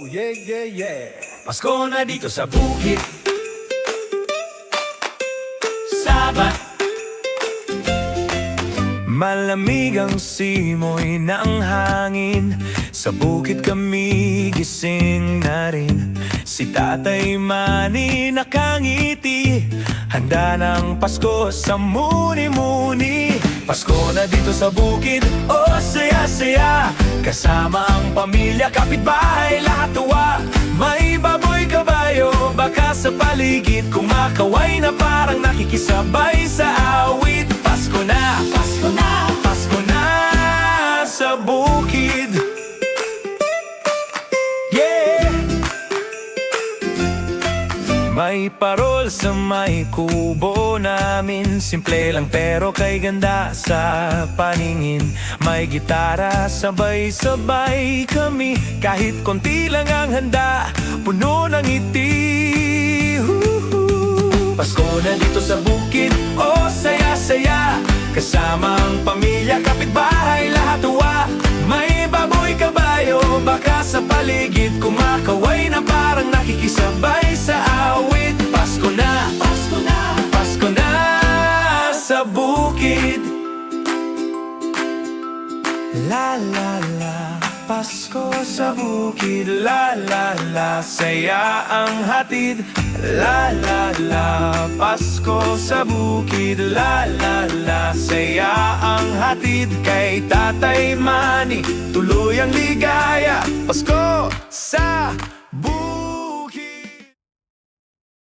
yeah, yeah, yeah. Pasko na dito sa bukid Sabat Malamig ang simoy ng hangin Sa bukid kami gising na rin Si Tatay Manny nakangiti Handa ng Pasko sa muni-muni Pasko na dito sa bukid, oh saya-saya Kasama ang pamilya, kapitbahay, lahat tuwa May baboy, kabayo, baka sa paligid Kumakaway na parang nakikisabay sa awit Pasko na, Pasko na, Pasko na sa bukid Yeah! May parol sa may kubo namin Simple lang pero kay ganda sa paningin May gitara, sabay-sabay kami Kahit konti lang ang handa, puno ng ngiti Pasko na dito sa bukid, oh saya-saya Kasama ang pamilya, kapitbahay, lahat tuwa May baboy, kabayo, baka sa paligid Kumakaway na parang nakikisabay sa awit Pasko na, Pasko na, Pasko na sa bukid La la la, Pasko sa bukid La la la, saya ang hatid La la la, Pasko sa bukid La la la, saya ang hatid Kay Tatay Manny, tuloy ang ligaya Pasko!